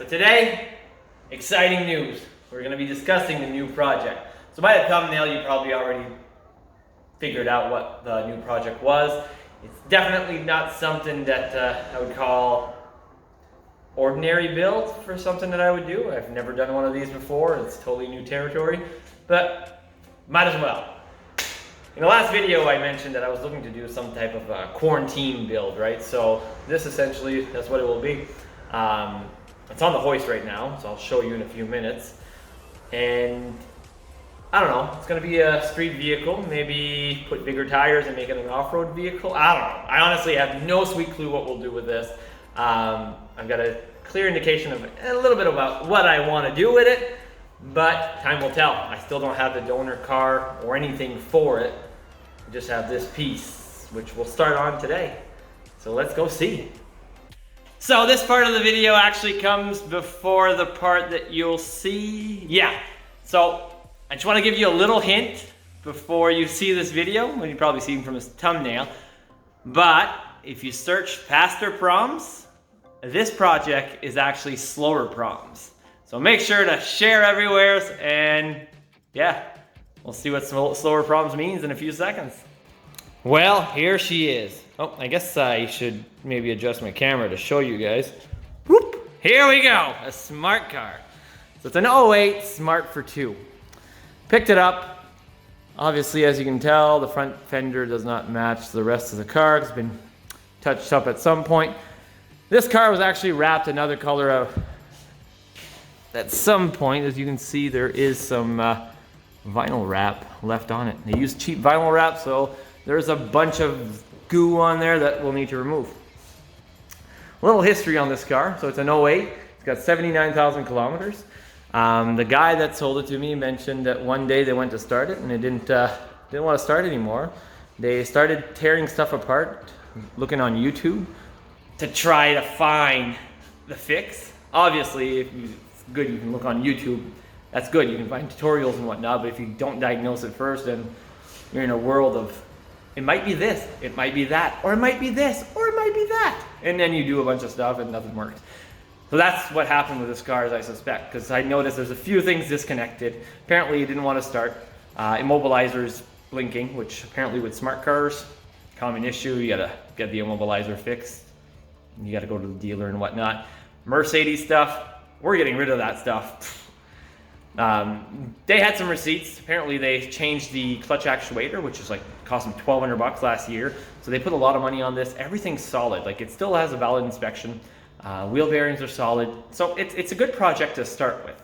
today, exciting news. We're going to be discussing the new project. So by the thumbnail, you probably already figured out what the new project was. It's definitely not something that I would call ordinary build for something that I would do. I've never done one of these before. It's totally new territory, but might as well. In the last video, I mentioned that I was looking to do some type of quarantine build, right? So this essentially, that's what it will be. It's on the hoist right now, so I'll show you in a few minutes. And I don't know, it's gonna be a street vehicle, maybe put bigger tires and make it an off-road vehicle. I don't know. I honestly have no sweet clue what we'll do with this. I've got a clear indication of a little bit about what I want to do with it, but time will tell. I still don't have the donor car or anything for it. I just have this piece, which we'll start on today. So let's go see. So this part of the video actually comes before the part that you'll see. Yeah, so I just want to give you a little hint before you see this video, when you probably see from this thumbnail. But if you search Fasterproms, this project is actually Slowerproms. So make sure to share everywhere, and yeah, we'll see what Slowerproms means in a few seconds. Well, here she is. Oh, I guess I should maybe adjust my camera to show you guys. Whoop! Here we go, a smart car. So it's an 08 Smart for 2. Picked it up. Obviously, as you can tell, the front fender does not match the rest of the car. It's been touched up at some point. This car was actually wrapped another color out. At some point, as you can see, there is some vinyl wrap left on it. They use cheap vinyl wrap, so there's a bunch of goo on there that we'll need to remove. A little history on this car. So it's an 08. It's got 79,000 kilometers. The guy that sold it to me mentioned that one day they went to start it and it didn't want to start anymore. They started tearing stuff apart, looking on YouTube to try to find the fix. Obviously, if it's good, you can look on YouTube. That's good. You can find tutorials and whatnot. But if you don't diagnose it first, then you're in a world of, it might be this, it might be that, or it might be this, or it might be that. And then you do a bunch of stuff and nothing works. So that's what happened with this car, as I suspect, because I noticed there's a few things disconnected. Apparently it didn't want to start. Immobilizer's blinking, which apparently with smart cars, common issue. You gotta get the immobilizer fixed. You gotta go to the dealer and whatnot. Mercedes stuff, we're getting rid of that stuff. They had some receipts. Apparently they changed the clutch actuator, which is like cost them $1,200 last year. So they put a lot of money on this. Everything's solid. Like, it still has a valid inspection. Wheel bearings are solid. So it's a good project to start with.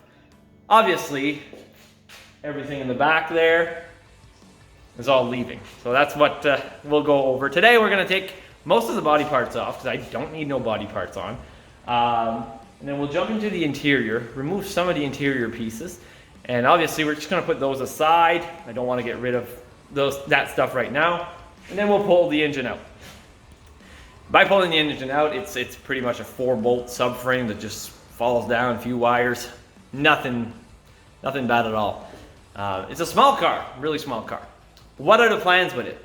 Obviously, everything in the back there is all leaving. So that's what we'll go over. Today we're gonna take most of the body parts off, because I don't need no body parts on. And then we'll jump into the interior, remove some of the interior pieces. And obviously we're just gonna put those aside. I don't wanna get rid of that stuff right now. And then we'll pull the engine out. By pulling the engine out, it's pretty much a 4-bolt subframe that just falls down, a few wires. Nothing bad at all. It's a small car, really small car. What are the plans with it?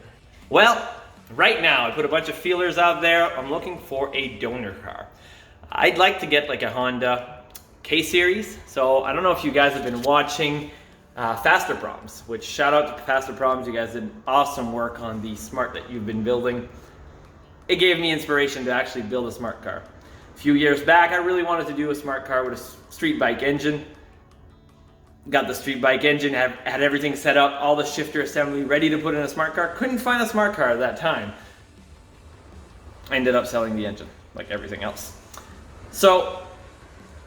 Well, right now I put a bunch of feelers out there. I'm looking for a donor car. I'd like to get like a Honda K-Series. So I don't know if you guys have been watching Fasterproms, which shout out to Fasterproms. You guys did awesome work on the Smart that you've been building. It gave me inspiration to actually build a smart car. A few years back, I really wanted to do a smart car with a street bike engine. Got the street bike engine, had everything set up, all the shifter assembly ready to put in a smart car. Couldn't find a smart car at that time. I ended up selling the engine, like everything else. So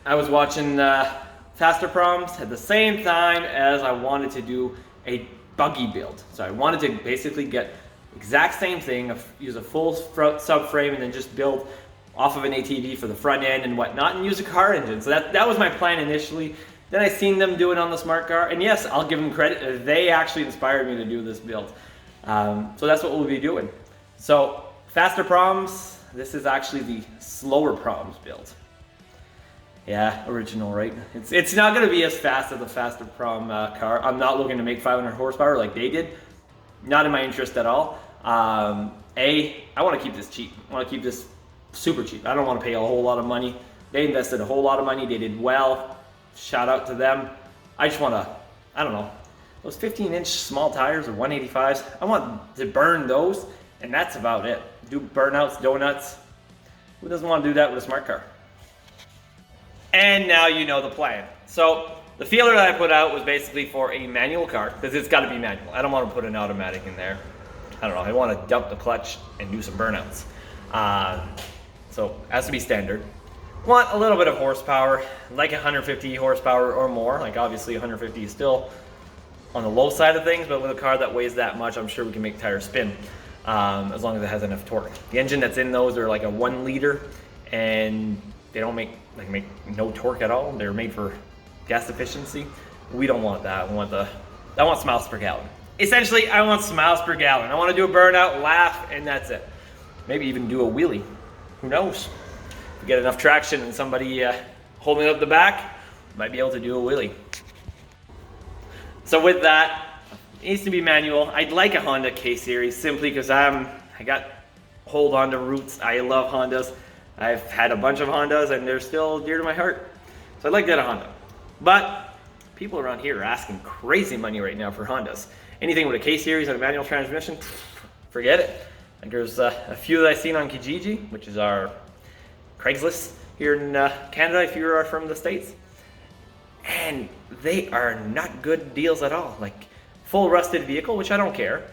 I was watching Fasterproms at the same time as I wanted to do a buggy build. So I wanted to basically get exact same thing, use a full subframe and then just build off of an ATV for the front end and whatnot, and use a car engine. So that was my plan initially. Then I seen them do it on the smart car, and yes, I'll give them credit. They actually inspired me to do this build. So that's what we'll be doing. So Fasterproms, this is actually the Slowerproms build. Yeah, original, right? It's not going to be as fast as the Fasterprom car. I'm not looking to make 500 horsepower like they did. Not in my interest at all. I want to keep this cheap. I want to keep this super cheap. I don't want to pay a whole lot of money. They invested a whole lot of money. They did well. Shout out to them. I just want to, I don't know, those 15-inch small tires or 185s, I want to burn those, and that's about it. Do burnouts, donuts. Who doesn't want to do that with a smart car? And now you know the plan. So the feeler that I put out was basically for a manual car, because it's got to be manual. I don't want to put an automatic in there. I don't know, I want to dump the clutch and do some burnouts. So it has to be standard. Want a little bit of horsepower, like 150 horsepower or more. Like obviously 150 is still on the low side of things, but with a car that weighs that much, I'm sure we can make tires spin, as long as it has enough torque. The engine that's in those are like a 1 liter, and they don't make no torque at all. They're made for gas efficiency. We don't want that. I want miles per gallon. Essentially, I want miles per gallon. I want to do a burnout, laugh, and that's it. Maybe even do a wheelie. Who knows? If we get enough traction and somebody holding up the back, might be able to do a wheelie. So with that, it needs to be manual. I'd like a Honda K-Series simply because I got hold Honda roots. I love Hondas. I've had a bunch of Hondas and they're still dear to my heart. So I'd like to get a Honda. But people around here are asking crazy money right now for Hondas. Anything with a K-Series and a manual transmission, forget it. Like there's a few that I've seen on Kijiji, which is our Craigslist here in Canada if you are from the States. And they are not good deals at all. Like full rusted vehicle, which I don't care.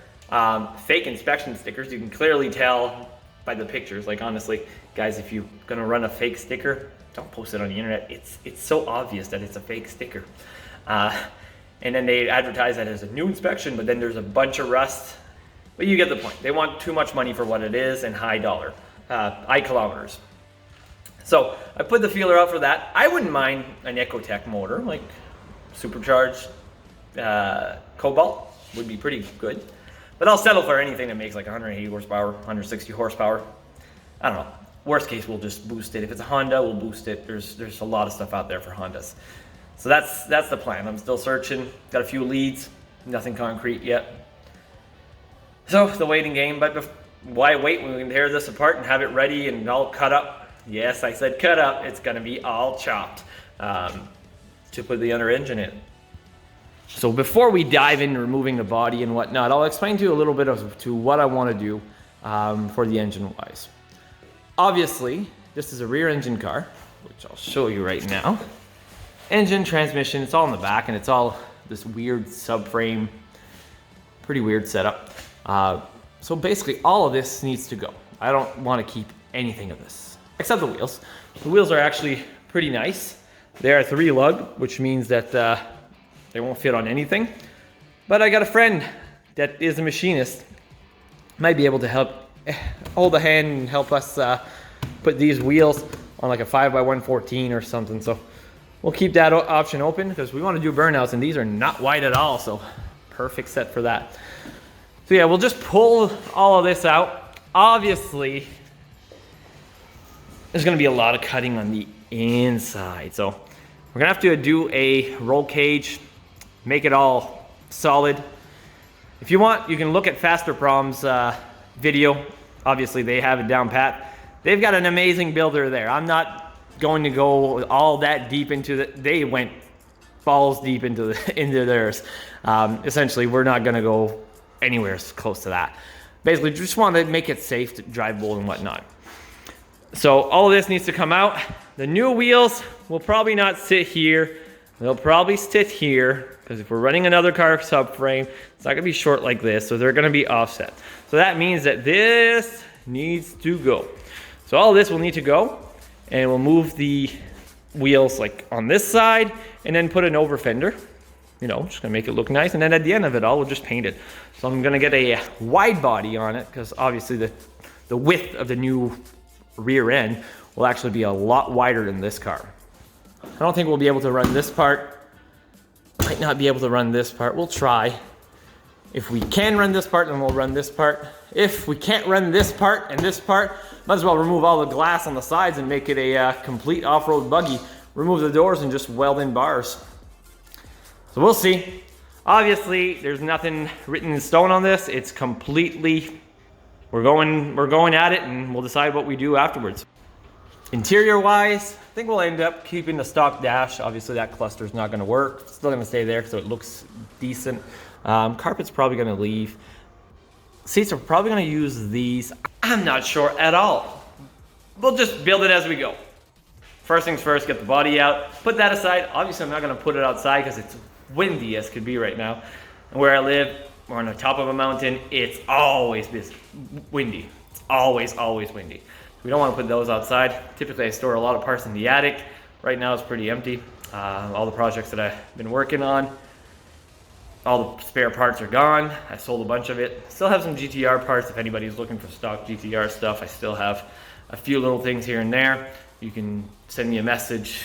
Fake inspection stickers, you can clearly tell by the pictures. Like honestly, guys, if you're gonna run a fake sticker, don't post it on the internet. It's so obvious that it's a fake sticker. And then they advertise that as a new inspection, but then there's a bunch of rust. But you get the point. They want too much money for what it is and high kilometers. So I put the feeler out for that. I wouldn't mind an Ecotec motor, like supercharged Cobalt would be pretty good. But I'll settle for anything that makes like 180 horsepower, 160 horsepower. I don't know. Worst case, we'll just boost it. If it's a Honda, we'll boost it. There's a lot of stuff out there for Hondas. So that's the plan. I'm still searching. Got a few leads. Nothing concrete yet. So the waiting game. But why wait when we can tear this apart and have it ready and all cut up? Yes, I said cut up. It's going to be all chopped to put the other engine in. So before we dive into removing the body and whatnot, I'll explain to you a little bit to what I want to do for the engine wise. Obviously, this is a rear engine car, which I'll show you right now. Engine, transmission, it's all in the back, and it's all this weird subframe, pretty weird setup. So basically all of this needs to go. I don't want to keep anything of this, except the wheels. The wheels are actually pretty nice. They are 3-lug, which means that they won't fit on anything. But I got a friend that is a machinist, might be able to help hold a hand and help us put these wheels on like a 5x114 or something. So we'll keep that option open because we want to do burnouts, and these are not wide at all, so perfect set for that. So yeah, we'll just pull all of this out. Obviously, there's going to be a lot of cutting on the inside, so we're going to have to do a roll cage, make it all solid. If you want, you can look at Fasterproms video. Obviously, they have it down pat. They've got an amazing builder there. I'm not going to go all that deep into it. They went balls deep into theirs. Essentially, we're not going to go anywhere close to that. Basically, just want to make it safe to drive bowl and whatnot. So all of this needs to come out. The new wheels will probably not sit here. They'll probably sit here, because if we're running another car subframe, it's not going to be short like this, so they're going to be offset. So that means that this needs to go. So all of this will need to go, and we'll move the wheels like on this side, and then put an over fender. You know, just going to make it look nice, and then at the end of it all, we'll just paint it. So I'm going to get a wide body on it, because obviously the width of the new rear end will actually be a lot wider than this car. I don't think we'll be able to run this part. Might not be able to run this part. We'll try. If we can run this part, then we'll run this part. If we can't run this part and this part, might as well remove all the glass on the sides and make it a complete off-road buggy. Remove the doors and just weld in bars. So we'll see. Obviously, there's nothing written in stone on this. It's completely, we're going at it, and we'll decide what we do afterwards. Interior wise, I think we'll end up keeping the stock dash. Obviously that cluster is not going to work. It's still going to stay there so it looks decent. Carpet's probably going to leave. Seats are probably going to use these. I'm not sure at all. We'll just build it as we go. First things first, get the body out. Put that aside. Obviously I'm not going to put it outside because it's windy as could be right now. And where I live, we're on the top of a mountain. It's always windy. It's always windy. We don't want to put those outside. Typically I store a lot of parts in the attic. Right now it's pretty empty. All the projects that I've been working on, all the spare parts are gone. I sold a bunch of it. Still have some GTR parts if anybody's looking for stock GTR stuff. I still have a few little things here and there. You can send me a message,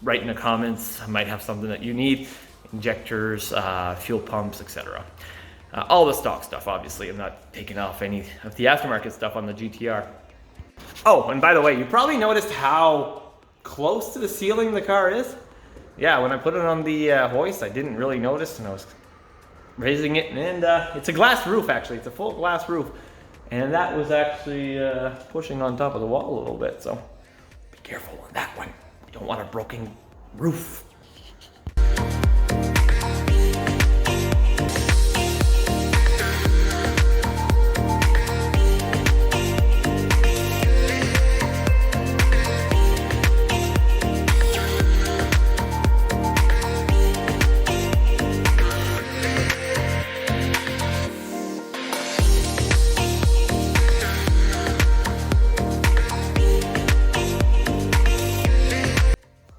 write in the comments. I might have something that you need. Injectors, fuel pumps, etc. All the stock stuff, obviously. I'm not taking off any of the aftermarket stuff on the GTR. Oh, and by the way, you probably noticed how close to the ceiling the car is. Yeah, when I put it on the hoist, I didn't really notice, and I was raising it, and it's a glass roof, actually. It's a full glass roof, and that was actually pushing on top of the wall a little bit, so be careful on that one. You don't want a broken roof.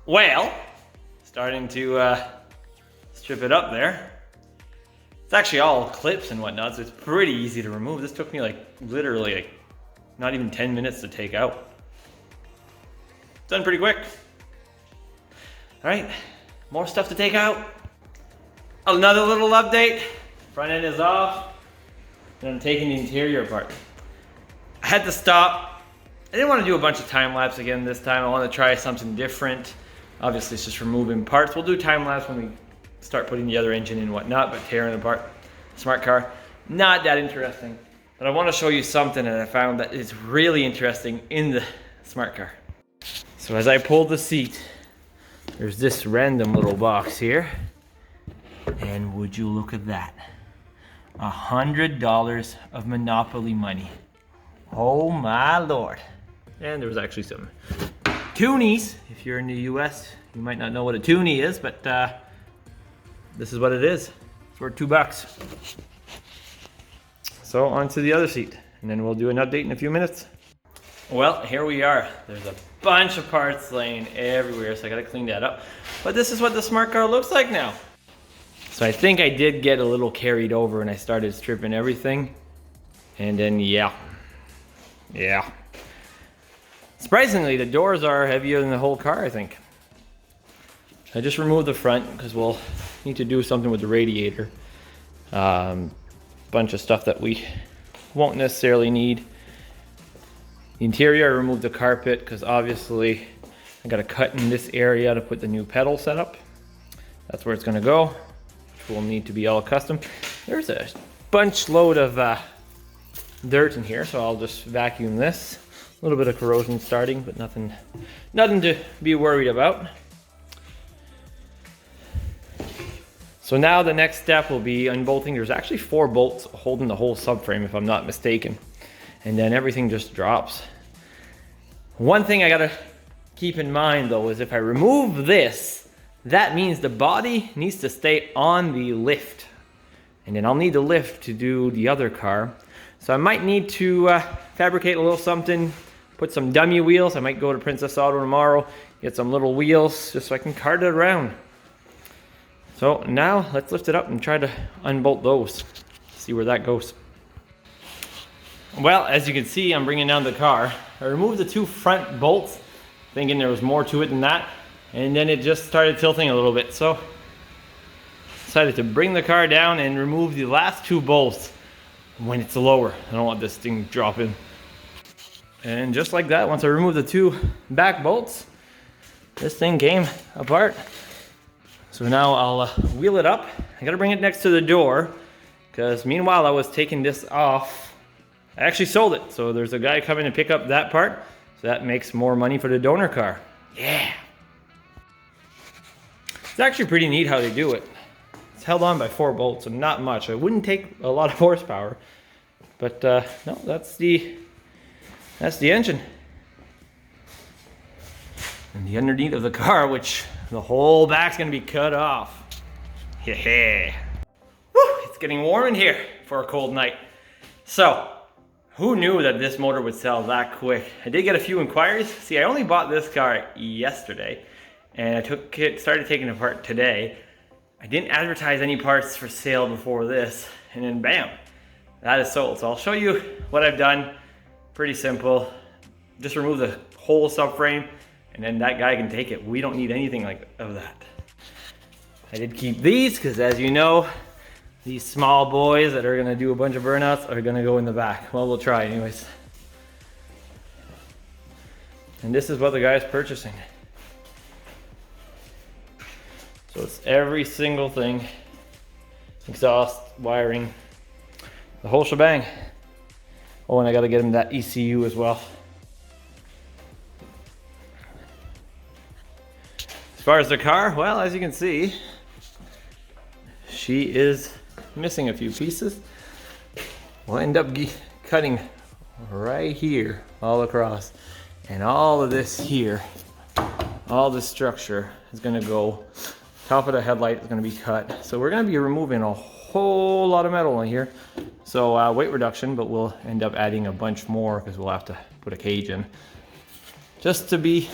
Well, starting to strip it up there. It's actually all clips and whatnot, so it's pretty easy to remove. This took me literally not even 10 minutes to take out. Done pretty quick. All right, more stuff to take out. Another little update. Front end is off, and I'm taking the interior apart. I had to stop. I didn't want to do a bunch of time lapse again this time. I want to try something different. Obviously, it's just removing parts. We'll do time lapse when we start putting the other engine in and whatnot, but tearing apart smart car, not that interesting. But I want to show you something that I found that is really interesting in the smart car. So as I pull the seat, there's this random little box here. And would you look at that? $100 of Monopoly money. Oh my Lord. And there was actually some toonies. If you're in the US, you might not know what a toonie is, but this is what it is. It's worth $2. So on to the other seat, and then we'll do an update in a few minutes. Well, here we are. There's a bunch of parts laying everywhere, so I gotta clean that up. But this is what the smart car looks like now. So I think I did get a little carried over and I started stripping everything. And then, yeah. Surprisingly, the doors are heavier than the whole car, I think. I just removed the front because we'll need to do something with the radiator. Bunch of stuff that we won't necessarily need. The interior, I removed the carpet because obviously I got to cut in this area to put the new pedal setup. That's where it's going to go, which will need to be all custom. There's a bunch load of dirt in here, so I'll just vacuum this. A little bit of corrosion starting, but nothing to be worried about. So now the next step will be unbolting. There's actually 4 bolts holding the whole subframe, if I'm not mistaken. And then everything just drops. One thing I gotta keep in mind though is if I remove this, that means the body needs to stay on the lift. And then I'll need the lift to do the other car. So I might need to fabricate a little something, put some dummy wheels. I might go to Princess Auto tomorrow, get some little wheels just so I can cart it around. So now let's lift it up and try to unbolt those. See where that goes. Well, as you can see, I'm bringing down the car. I removed the 2 front bolts, thinking there was more to it than that. And then it just started tilting a little bit. So decided to bring the car down and remove the last 2 bolts when it's lower. I don't want this thing dropping. And just like that, once I removed the 2 back bolts, this thing came apart. So now I'll wheel it up. I gotta bring it next to the door because meanwhile I was taking this off. I actually sold it. So there's a guy coming to pick up that part So that makes more money for the donor car. Yeah. It's actually pretty neat how they do it. It's held on by 4 bolts, so not much. It wouldn't take a lot of horsepower. But no, that's the engine. And the underneath of the car, which the whole back's gonna be cut off. Yeah. Woo, it's getting warm in here for a cold night. So, who knew that this motor would sell that quick? I did get a few inquiries. See, I only bought this car yesterday, and I started taking it apart today. I didn't advertise any parts for sale before this, and then bam, that is sold. So I'll show you what I've done. Pretty simple. Just remove the whole subframe, and then that guy can take it. We don't need anything of that. I did keep these because, as you know, these small boys that are gonna do a bunch of burnouts are gonna go in the back. Well, we'll try anyways. And this is what the guy's purchasing. So it's every single thing, exhaust, wiring, the whole shebang. Oh, and I gotta get him that ECU as well. As far as the car, well, as you can see, she is missing a few pieces. We'll end up cutting right here all across, and all of this here, all this structure is going to go. Top of the headlight is going to be cut, so we're going to be removing a whole lot of metal in here. So weight reduction, but we'll end up adding a bunch more because we'll have to put a cage in just to be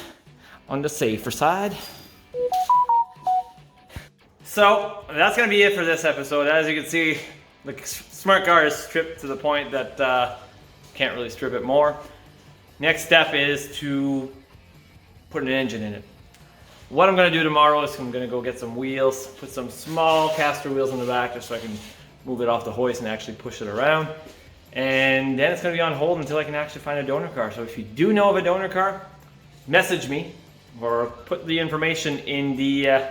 on the safer side. So that's gonna be it for this episode. As you can see, the smart car is stripped to the point that can't really strip it more. Next step is to put an engine in it. What I'm gonna do tomorrow is I'm gonna go get some wheels, put some small caster wheels in the back just so I can move it off the hoist and actually push it around. And then it's gonna be on hold until I can actually find a donor car. So if you do know of a donor car, message me or put the information in the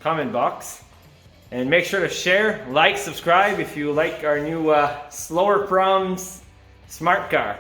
comment box. And make sure to share, like, subscribe if you like our new Slowerproms smart car.